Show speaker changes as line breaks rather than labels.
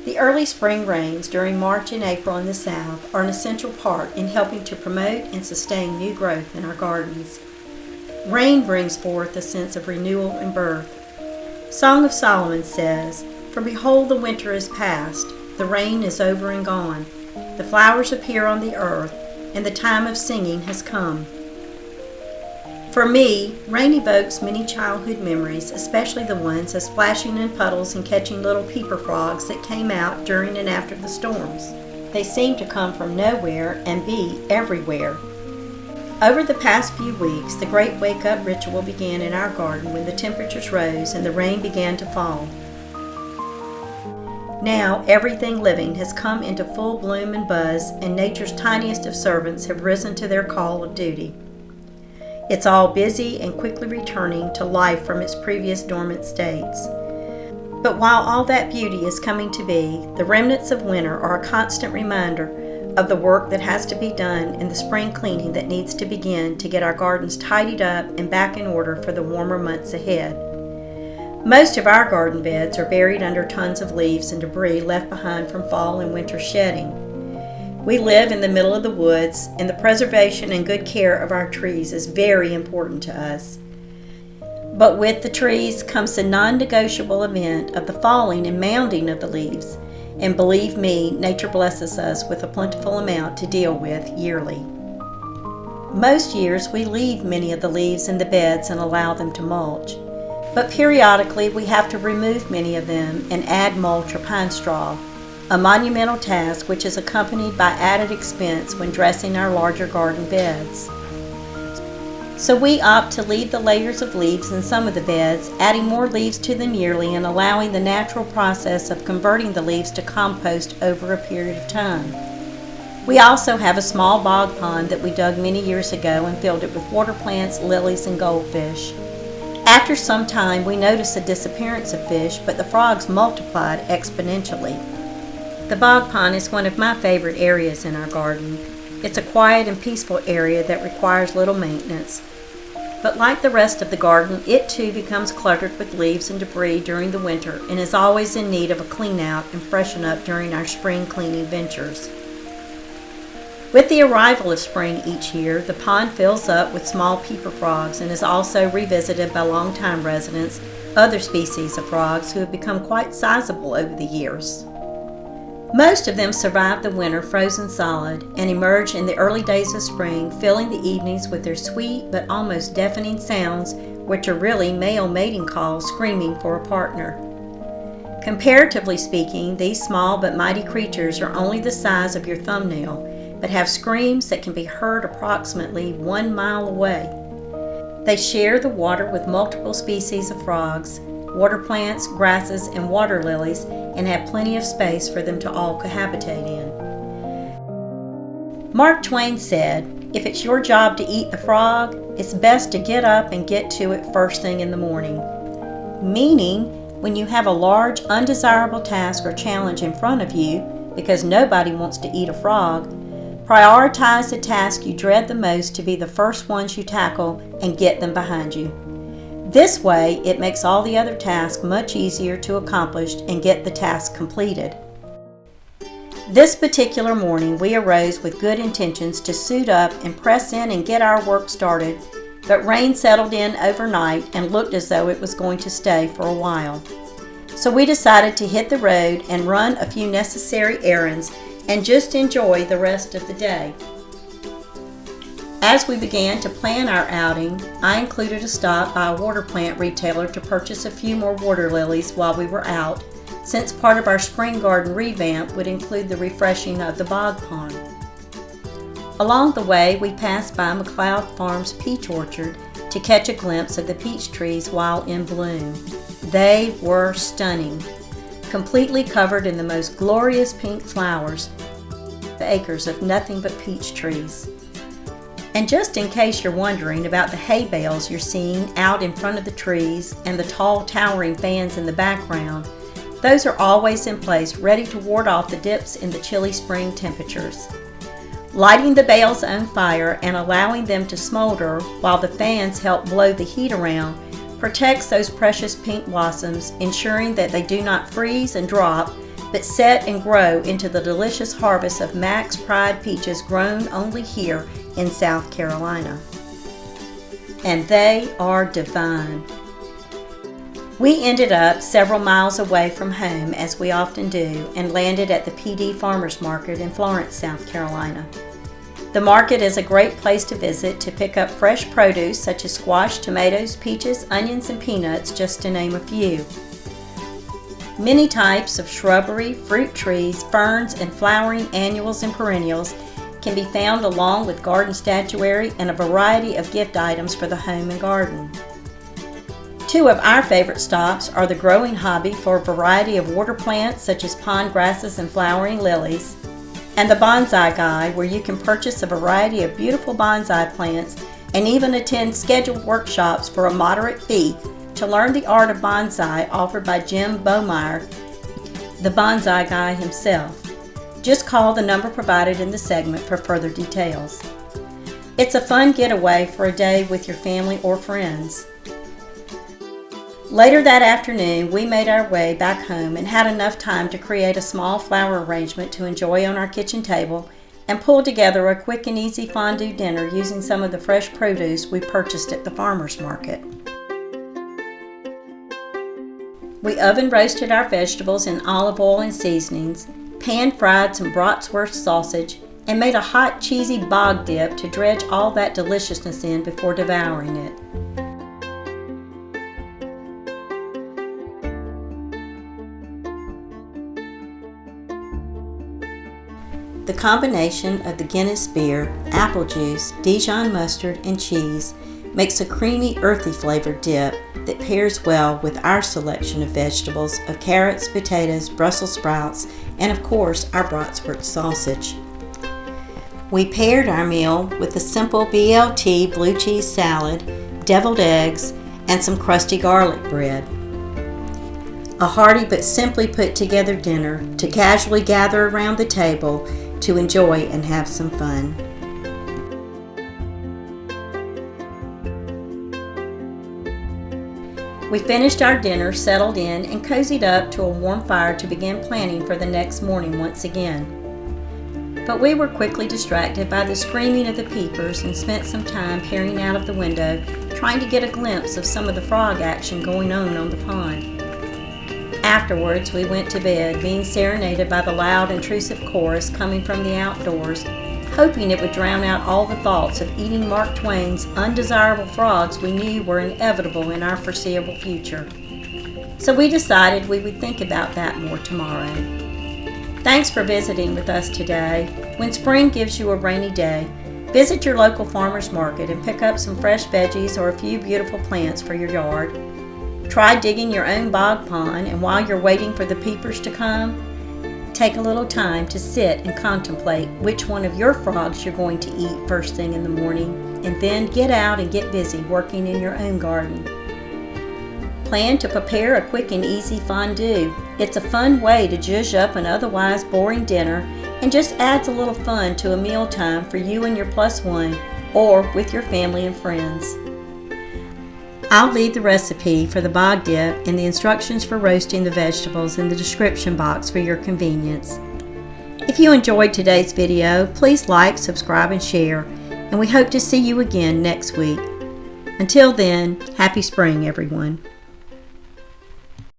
The early spring rains during March and April in the South are an essential part in helping to promote and sustain new growth in our gardens. Rain brings forth a sense of renewal and birth. Song of Solomon says, "For behold, the winter is past, the rain is over and gone. The flowers appear on the earth, and the time of singing has come." For me, rain evokes many childhood memories, especially the ones of splashing in puddles and catching little peeper frogs that came out during and after the storms. They seem to come from nowhere and be everywhere. Over the past few weeks, the great wake-up ritual began in our garden when the temperatures rose and the rain began to fall. Now, everything living has come into full bloom and buzz, and nature's tiniest of servants have risen to their call of duty. It's all busy and quickly returning to life from its previous dormant states. But while all that beauty is coming to be, the remnants of winter are a constant reminder of the work that has to be done and the spring cleaning that needs to begin to get our gardens tidied up and back in order for the warmer months ahead. Most of our garden beds are buried under tons of leaves and debris left behind from fall and winter shedding. We live in the middle of the woods, and the preservation and good care of our trees is very important to us. But with the trees comes the non-negotiable event of the falling and mounding of the leaves, and believe me, nature blesses us with a plentiful amount to deal with yearly. Most years we leave many of the leaves in the beds and allow them to mulch, but periodically we have to remove many of them and add mulch or pine straw, a monumental task which is accompanied by added expense when dressing our larger garden beds. So we opt to leave the layers of leaves in some of the beds, adding more leaves to them yearly and allowing the natural process of converting the leaves to compost over a period of time. We also have a small bog pond that we dug many years ago and filled it with water plants, lilies, and goldfish. After some time, we noticed the disappearance of fish, but the frogs multiplied exponentially. The bog pond is one of my favorite areas in our garden. It's a quiet and peaceful area that requires little maintenance. But like the rest of the garden, it too becomes cluttered with leaves and debris during the winter and is always in need of a clean out and freshen up during our spring cleaning ventures. With the arrival of spring each year, the pond fills up with small peeper frogs and is also revisited by longtime residents, other species of frogs who have become quite sizable over the years. Most of them survive the winter frozen solid and emerge in the early days of spring, filling the evenings with their sweet but almost deafening sounds, which are really male mating calls screaming for a partner. Comparatively speaking, these small but mighty creatures are only the size of your thumbnail, but have screams that can be heard approximately 1 mile away. They share the water with multiple species of frogs, water plants, grasses, and water lilies, and have plenty of space for them to all cohabitate in. Mark Twain said, "If it's your job to eat the frog, it's best to get up and get to it first thing in the morning." Meaning, when you have a large, undesirable task or challenge in front of you, because nobody wants to eat a frog, prioritize the task you dread the most to be the first ones you tackle and get them behind you. This way, it makes all the other tasks much easier to accomplish and get the task completed. This particular morning, we arose with good intentions to suit up and press in and get our work started, but rain settled in overnight and looked as though it was going to stay for a while. So we decided to hit the road and run a few necessary errands and just enjoy the rest of the day. As we began to plan our outing, I included a stop by a water plant retailer to purchase a few more water lilies while we were out, since part of our spring garden revamp would include the refreshing of the bog pond. Along the way, we passed by McLeod Farms peach orchard to catch a glimpse of the peach trees while in bloom. They were stunning, completely covered in the most glorious pink flowers, the acres of nothing but peach trees. And just in case you're wondering about the hay bales you're seeing out in front of the trees and the tall towering fans in the background, those are always in place ready to ward off the dips in the chilly spring temperatures. Lighting the bales on fire and allowing them to smolder while the fans help blow the heat around protects those precious pink blossoms, ensuring that they do not freeze and drop but set and grow into the delicious harvest of Max Pride peaches grown only here in South Carolina. And they are divine. We ended up several miles away from home, as we often do, and landed at the PD Farmers Market in Florence, South Carolina. The market is a great place to visit to pick up fresh produce such as squash, tomatoes, peaches, onions, and peanuts, just to name a few. Many types of shrubbery, fruit trees, ferns, and flowering annuals and perennials can be found, along with garden statuary and a variety of gift items for the home and garden. Two of our favorite stops are the growing hobby for a variety of water plants such as pond grasses and flowering lilies, and the bonsai guy, where you can purchase a variety of beautiful bonsai plants and even attend scheduled workshops for a moderate fee to learn the art of bonsai offered by Jim Bowmeyer, the bonsai guy himself. Just call the number provided in the segment for further details. It's a fun getaway for a day with your family or friends. Later that afternoon, we made our way back home and had enough time to create a small flower arrangement to enjoy on our kitchen table and pull together a quick and easy fondue dinner using some of the fresh produce we purchased at the farmers market. We oven roasted our vegetables in olive oil and seasonings, pan fried some Bratwurst sausage, and made a hot cheesy bog dip to dredge all that deliciousness in before devouring it. The combination of the Guinness beer, apple juice, Dijon mustard, and cheese makes a creamy, earthy flavored dip that pairs well with our selection of vegetables of carrots, potatoes, Brussels sprouts, and of course our Bratwurst sausage. We paired our meal with a simple BLT blue cheese salad, deviled eggs, and some crusty garlic bread. A hearty but simply put together dinner to casually gather around the table to enjoy and have some fun. We finished our dinner, settled in, and cozied up to a warm fire to begin planning for the next morning once again. But we were quickly distracted by the screaming of the peepers and spent some time peering out of the window, trying to get a glimpse of some of the frog action going on the pond. Afterwards, we went to bed, being serenaded by the loud, intrusive chorus coming from the outdoors, hoping it would drown out all the thoughts of eating Mark Twain's undesirable frogs we knew were inevitable in our foreseeable future. So we decided we would think about that more tomorrow. Thanks for visiting with us today. When spring gives you a rainy day, visit your local farmer's market and pick up some fresh veggies or a few beautiful plants for your yard. Try digging your own bog pond, and while you're waiting for the peepers to come, take a little time to sit and contemplate which one of your frogs you're going to eat first thing in the morning, and then get out and get busy working in your own garden. Plan to prepare a quick and easy fondue. It's a fun way to zhuzh up an otherwise boring dinner and just adds a little fun to a mealtime for you and your plus one, or with your family and friends. I'll leave the recipe for the bog dip and the instructions for roasting the vegetables in the description box for your convenience. If you enjoyed today's video, please like, subscribe, and share, and we hope to see you again next week. Until then, happy spring, everyone.